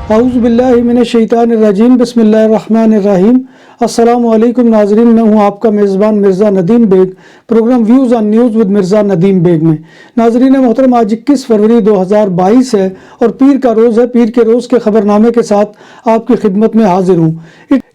اعوذ باللہ من الشیطان الرجیم بسم اللہ الرحمن الرحیم۔ السلام علیکم ناظرین، میں ہوں آپ کا میزبان Mirza Nadeem Baig, programme views on news with Mirza Nadeem Baig میں۔ ناظرین محترم، آج 21 فروری 2022 ہے اور پیر کا روز ہے۔ پیر کے روز کے خبرنامے کے ساتھ آپ کی خدمت میں حاضر ہوں۔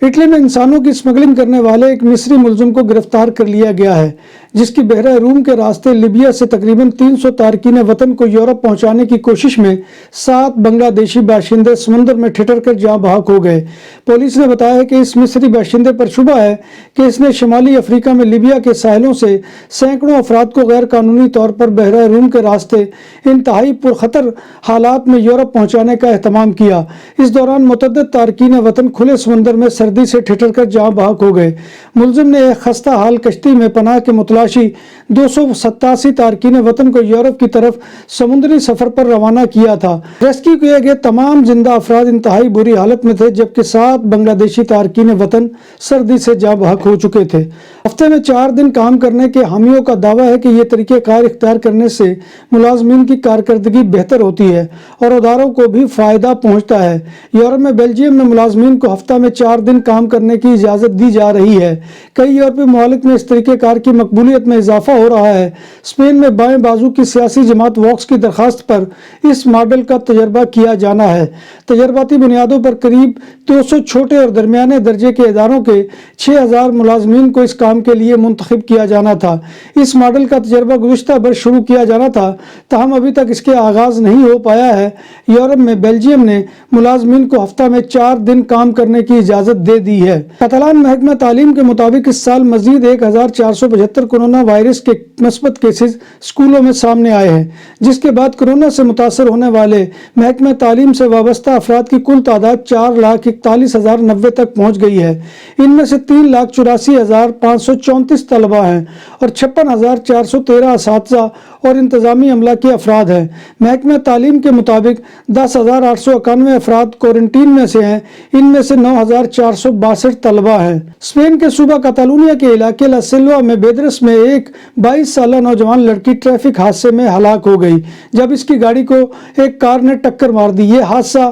اٹلی میں انسانوں کی اسمگلنگ کرنے والے ایک مصری ملزم کو گرفتار کر لیا گیا ہے، جس کی بحیرہ روم کے راستے لیبیا سے تقریباً 300 تارکین وطن کو یورپ پہنچانے کی کوشش میں 7 بنگلہ دیشی باشندے سمندر میں ٹھٹر کر جاں بحق ہو گئے۔ پولیس نے بتایا کہ اس مصری باشندے پر شبہ ہے کہ اس نے شمالی افریقہ میں لیبیا کے ساحلوں سے سینکڑوں افراد کو غیر قانونی طور پر بحیرہ روم کے راستے انتہائی پرخطر حالات میں یورپ پہنچانے کا اہتمام کیا۔ اس دوران متعدد تارکین وطن کھلے سمندر میں سردی سے ٹھٹر کر جاں بحق ہو گئے۔ ملزم نے ایک خستہ حال کشتی میں پناہ کے متلاشی 287 تارکین وطن کو یورپ کی طرف سمندری سفر پر روانہ کیا تھا۔ ریسکیو کیے گئے تمام زندہ افراد انتہائی بری حالت میں تھے، جبکہ 7 بنگلہ دیشی تارکین وطن سردی سے جاں بحق ہو چکے تھے۔ ہفتے میں 4 دن کام کرنے کے حامیوں کا دعویٰ ہے کہ یہ طریقہ کار اختیار کرنے سے ملازمین کی کارکردگی بہتر ہوتی ہے اور اداروں کو بھی فائدہ پہنچتا ہے۔ یورپ میں بیلجیم میں ملازمین کو ہفتہ میں 4 دن کام کرنے کی اجازت دی جا رہی ہے۔ کئی یورپی ممالک میں اس طریقہ کار کی مقبولیت میں اضافہ ہو رہا ہے۔ اسپین میں بائیں بازو کی سیاسی جماعت واکس کی درخواست پر اس ماڈل کا تجربہ کیا جانا ہے۔ تجرباتی بنیادوں پر قریب 200 چھوٹے اور درمیانے درجے کے اداروں کے 6000 ملازمین کو اس کام کے لیے منتخب کیا جانا تھا۔ اس ماڈل کا تجربہ گزشتہ برس شروع کیا جانا تھا، تاہم ابھی تک اس کے آغاز نہیں ہو پایا ہے۔ یورپ میں بیلجیم نے ملازمین کو ہفتہ میں 4 دن کام کرنے کی اجازت دے دی ہے۔ کاتالان محکمہ تعلیم کے مطابق اس سال مزید 1475 کورونا وائرس کے مثبت کیسز اسکولوں میں سامنے آئے ہیں، جس کے بعد کورونا سے متاثر ہونے والے محکمہ تعلیم سے وابستہ افراد کی کل تعداد 4,41,090 تک پہنچ گئی ہے۔ ان میں سے 3,84,534 طلبہ ہیں اور 56,413 اساتذہ اور انتظامی عملہ کے افراد ہیں۔ محکمہ تعلیم کے مطابق 10,891 افراد کوارنٹین میں سے ہیں، ان میں سے 9,462 طلبہ ہیں۔ اسپین کے صوبہ کاتالونیا کے علاقے لا سیلوا میں بیدرس میں ایک 22 سالہ نوجوان لڑکی ٹریفک حادثے میں ہلاک ہو گئی جب اس کی گاڑی کو ایک کار نے ٹکر مار دی۔ یہ حادثہ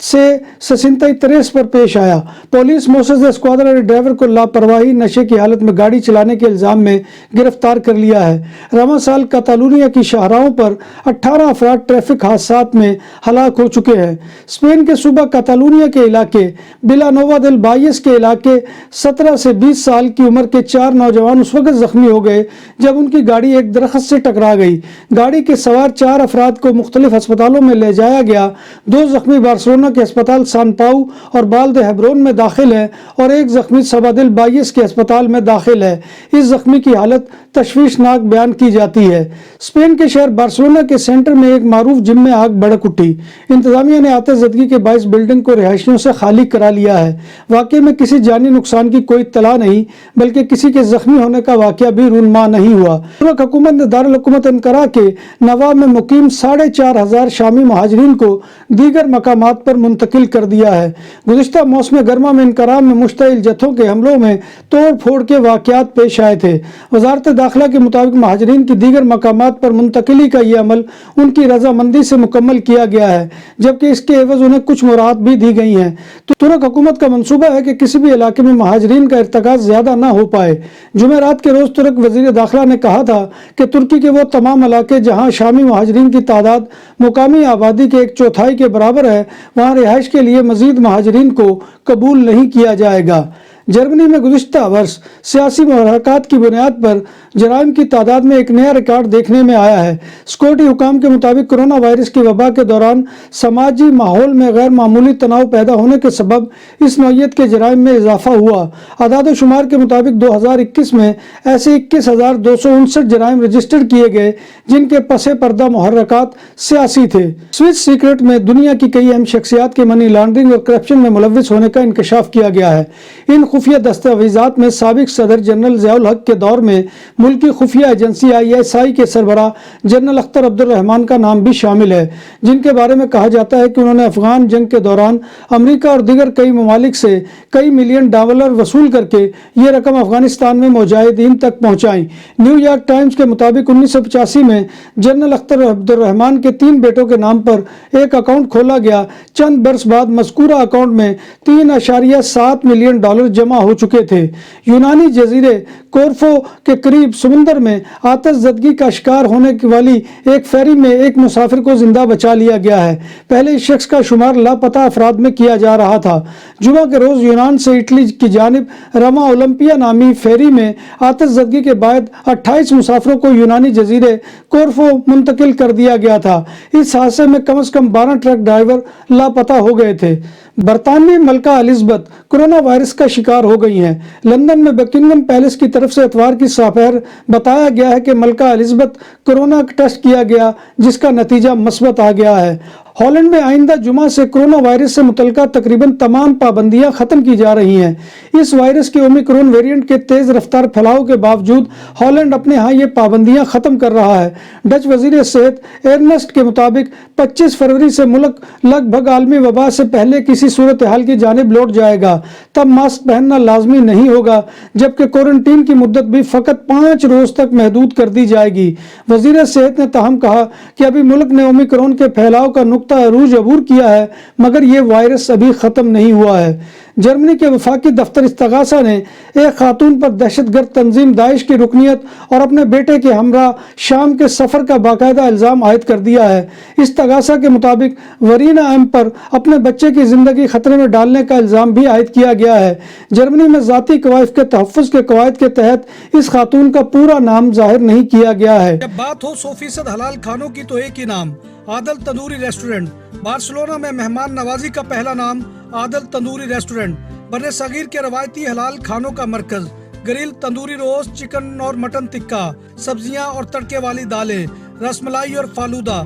سے 67 پر پیش آیا۔ پولیس موسس اسکواڈرن نے ڈرائیور کو لاپرواہی، نشے کی حالت میں گاڑی چلانے کے الزام میں گرفتار کر لیا ہے۔ رواں سال کاتالونیا کی شاہراہوں پر 18 افراد ٹریفک حادثات میں ہلاک ہو چکے ہیں۔ اسپین کے صوبہ کاتالونیا کے علاقے ویلانووا دل بائیس کے علاقے 17 سے 20 سال کی عمر کے 4 نوجوان اس وقت زخمی ہو گئے جب ان کی گاڑی ایک درخت سے ٹکرا گئی۔ گاڑی کے سوار 4 افراد کو مختلف ہسپتالوں میں لے جایا گیا۔ 2 زخمی بارسلونا کے ہسپتال سان پاؤ اور بالد ہیبرون میں داخل ہے اور ایک زخمی سبا دل بائیس کے ہسپتال میں داخل ہے۔ اس زخمی کی حالت تشویشناک بیان کی جاتی ہے۔ اسپین کے شہر بارسلونا کے سینٹر میں ایک معروف جم میں آگ بھڑک اٹھی۔ انتظامیہ نے آتش زدگی کے باعث بلڈنگ کو رہائشیوں سے خالی کرا لیا ہے۔ واقعے میں کسی جانی نقصان کی کوئی اطلاع نہیں، بلکہ کسی کے زخمی ہونے کا واقعہ بھی رونما نہیں ہوا۔ ترک حکومت نے دارالحکومت انقرہ کے نوا میں مقیم 4,500 شامی مہاجرین کو دیگر مقامات پر منتقل کر دیا ہے۔ گزشتہ موسم گرما میں انقرہ میں مشتعل جتھوں کے حملوں میں توڑ پھوڑ کے واقعات پیش آئے تھے۔ وزارت داخلہ کے مطابق مہاجرین کی دیگر مقامات پر منتقلی کا یہ عمل ان کی رضامندی سے مکمل کیا گیا ہے، جبکہ اس کے عوض انہیں کچھ مراعات بھی دی گئی ہیں۔ ترک حکومت کا منصوبہ ہے کہ کسی بھی علاقے میں مہاجرین کا ارتکاز زیادہ نہ ہو پائے۔ جمعرات کے روز ترک وزیر داخلہ نے کہا تھا کہ ترکی کے وہ تمام علاقے جہاں شامی مہاجرین کی تعداد مقامی آبادی کے 1/4 کے برابر ہے، وہاں رہائش کے لیے مزید مہاجرین کو قبول نہیں کیا جائے گا۔ جرمنی میں گزشتہ برس سیاسی محرکات کی بنیاد پر جرائم کی تعداد میں ایک نیا ریکارڈ دیکھنے میں آیا ہے۔ سکیورٹی حکام کے مطابق کورونا وائرس کی وبا کے دوران سماجی ماحول میں غیر معمولی تناؤ پیدا ہونے کے سبب اس نوعیت کے جرائم میں اضافہ ہوا۔ اعداد و شمار کے مطابق 2021 میں ایسے 21,259 جرائم رجسٹر کیے گئے جن کے پس پردہ محرکات سیاسی تھے۔ سوئس سیکرٹ میں دنیا کی کئی اہم شخصیات کے منی لانڈرنگ اور کرپشن میں ملوث ہونے کا انکشاف کیا گیا ہے۔ ان خفیہ دستاویزات میں سابق صدر جنرل ضیاء الحق کے دور میں ملکی خفیہ ایجنسی ISI کے سربراہ جنرل اختر عبد الرحمان کا نام بھی شامل ہے، جن کے بارے میں کہا جاتا ہے کہ انہوں نے افغان جنگ کے دوران امریکہ اور دیگر کئی ممالک سے کئی ملین ڈالر وصول کر کے یہ رقم افغانستان میں مجاہدین تک پہنچائیں۔ نیو یارک ٹائمز کے مطابق 1985 میں جنرل اختر عبد الرحمان کے 3 بیٹوں کے نام پر ایک اکاؤنٹ کھولا گیا۔ چند برس بعد مذکورہ اکاؤنٹ میں 3.7 ملین ڈالر جمع ہو چکے تھے۔ یونانی جزیرے کورفو کے قریب سمندر میں آتش زدگی کا شکار ہونے والی ایک فیری میں ایک مسافر کو زندہ بچا لیا گیا ہے۔ پہلے اس شخص کا شمار لاپتہ افراد میں کیا جا رہا تھا۔ جمعہ کے روز یونان سے اٹلی کی جانب رما اولمپیا نامی فیری میں آتش زدگی کے بعد 28 مسافروں کو یونانی جزیرے کورفو منتقل کر دیا گیا تھا۔ اس حادثے میں کم از کم 12 ٹرک ڈرائیور لاپتہ ہو گئے تھے۔ برطانوی ملکہ الزبتھ کرونا وائرس کا شکار ہو گئی ہیں۔ لندن میں بکنگم پیلس کی طرف سے اتوار کی سپہر بتایا گیا ہے کہ ملکہ الزبتھ کرونا ٹیسٹ کیا گیا، جس کا نتیجہ مثبت آ گیا ہے۔ ہالینڈ میں آئندہ جمعہ سے کرونا وائرس سے متعلقہ تقریباً تمام پابندیاں ختم کی جا رہی ہیں۔ اس وائرس کے اومیکرون ویریئنٹ کے تیز رفتار پھیلاؤ کے باوجود ہالینڈ اپنے ہاں یہ پابندیاں ختم کر رہا ہے۔ ڈچ وزیر صحت ارنسٹ کے مطابق 25 فروری سے ملک لگ بھگ عالمی وبا سے پہلے کسی صورتحال کی جانب لوٹ جائے گا۔ تب ماسک پہننا لازمی نہیں ہوگا، جبکہ کوارنٹین کی مدت بھی فقط 5 روز تک محدود کر دی جائے گی۔ وزیر صحت نے تاہم کہا کہ ابھی ملک نے اومیکرون کے پھیلاؤ کا نقطہ عروج عبور کیا ہے، مگر یہ وائرس ابھی ختم نہیں ہوا ہے۔ جرمنی کے وفاقی دفتر استغاثہ نے ایک خاتون پر دہشت گرد تنظیم داعش کی رکنیت اور اپنے بیٹے کے ہمراہ شام کے سفر کا باقاعدہ الزام عائد کر دیا ہے۔ استغاثہ کے مطابق ورینا ایم پر اپنے بچے کی زندگی خطرے میں ڈالنے کا الزام بھی عائد کیا گیا ہے۔ جرمنی میں ذاتی کوائف کے تحفظ کے قواعد کے تحت اس خاتون کا پورا نام ظاہر نہیں کیا گیا ہے۔ جب بات ہو 100% حلال کھانوں کی تو ایک ہی نام، عادل تندوری ریسٹورنٹ۔ بارسلونا میں مہمان نوازی کا پہلا نام عادل تندوری ریسٹورنٹ، بر صغیر کے روایتی حلال کھانوں کا مرکز۔ گرل تندوری روسٹ، چکن اور مٹن ٹکا، سبزیاں اور تڑکے والی دالیں، رس ملائی اور فالودہ۔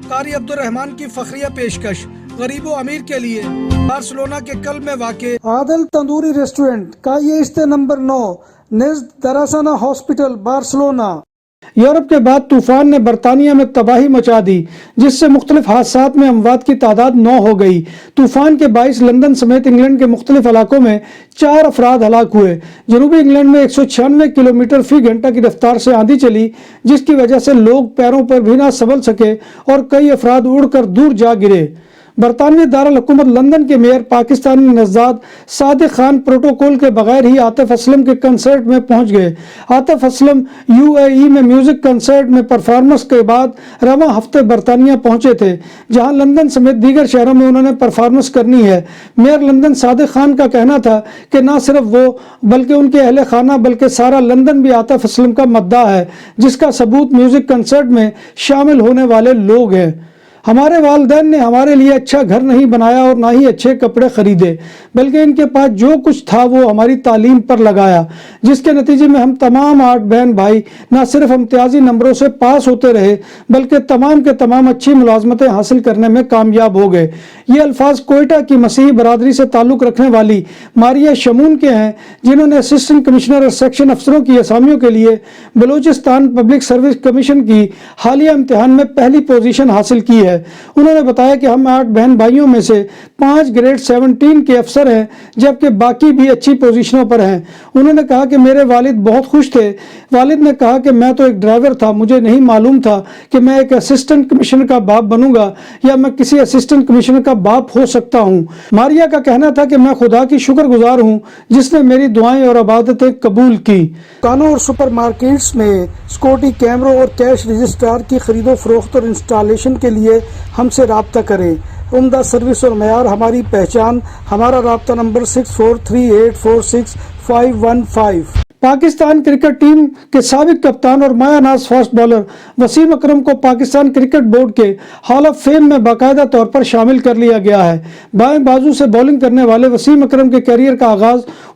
قاری عبد الرحمان کی فخریہ پیشکش غریب و امیر کے لیے۔ بارسلونا کے قلب میں واقع عادل تندوری ریسٹورنٹ کا یہ استے نمبر 9 نزد دراسانہ ہاسپٹل بارسلونا۔ یورپ کے بعد طوفان نے برطانیہ میں تباہی مچا دی، جس سے مختلف حادثات میں اموات کی تعداد 9 ہو گئی۔ طوفان کے باعث لندن سمیت انگلینڈ کے مختلف علاقوں میں 4 افراد ہلاک ہوئے۔ جنوبی انگلینڈ میں 196 کلومیٹر فی گھنٹہ کی رفتار سے آندھی چلی، جس کی وجہ سے لوگ پیروں پر بھی نہ سنبھل سکے اور کئی افراد اڑ کر دور جا گرے۔ برطانوی دارالحکومت لندن کے میئر پاکستانی نژاد صادق خان پروٹوکول کے بغیر ہی عاطف اسلم کے کنسرٹ میں پہنچ گئے۔ عاطف اسلم UAE میں میوزک کنسرٹ میں پرفارمنس کے بعد رواں ہفتے برطانیہ پہنچے تھے، جہاں لندن سمیت دیگر شہروں میں انہوں نے پرفارمنس کرنی ہے۔ میئر لندن صادق خان کا کہنا تھا کہ نہ صرف وہ بلکہ ان کے اہل خانہ بلکہ سارا لندن بھی عاطف اسلم کا مداح ہے، جس کا ثبوت میوزک کنسرٹ میں شامل ہونے والے لوگ ہیں۔ ہمارے والدین نے ہمارے لیے اچھا گھر نہیں بنایا اور نہ ہی اچھے کپڑے خریدے، بلکہ ان کے پاس جو کچھ تھا وہ ہماری تعلیم پر لگایا، جس کے نتیجے میں ہم تمام 8 بہن بھائی نہ صرف امتیازی نمبروں سے پاس ہوتے رہے بلکہ تمام کے تمام اچھی ملازمتیں حاصل کرنے میں کامیاب ہو گئے۔ یہ الفاظ کوئٹہ کی مسیحی برادری سے تعلق رکھنے والی ماریہ شمون کے ہیں، جنہوں نے اسسٹنٹ کمشنر اور سیکشن افسروں کی اسامیوں کے لیے بلوچستان پبلک سروس کمیشن کی حالیہ امتحان میں پہلی پوزیشن حاصل کی ہے۔ انہوں نے بتایا کہ ہم 8 بہن بھائیوں میں سے 5 گریڈ 17 کے افسر ہیں، جبکہ باقی بھی اچھی پوزیشنوں پر ہیں۔ انہوں نے کہا کہ میرے والد بہت خوش تھے۔ والد نے کہا کہ میں تو ایک ڈرائیور تھا، مجھے نہیں معلوم تھا کہ میں ایک اسسٹنٹ کمشنر کا باپ بنوں گا یا میں کسی اسسٹنٹ کمشنر کا باپ ہو سکتا ہوں۔ ماریہ کا کہنا تھا کہ میں خدا کی شکر گزار ہوں جس نے میری دعائیں اور عبادتیں قبول کی۔ دکانوں اور سپر مارکیٹس میں سیکورٹی کیمروں اور کیش رجسٹرار کی خرید و فروخت اور انسٹالیشن کے لیے ہم سے رابطہ کریں۔ عمدہ سروس اور معیار ہماری پہچان۔ ہمارا رابطہ نمبر 6438465515۔ پاکستان کرکٹ ٹیم کے سابق کپتان اور مایہ ناز فاسٹ بالر وسیم اکرم کو پاکستان کرکٹ بورڈ کے ہال آف فیم میں باقاعدہ طور پر شامل کر لیا گیا ہے۔ بائیں بازو سے بولنگ کرنے والے وسیم اکرم کے کیریئر کا آغاز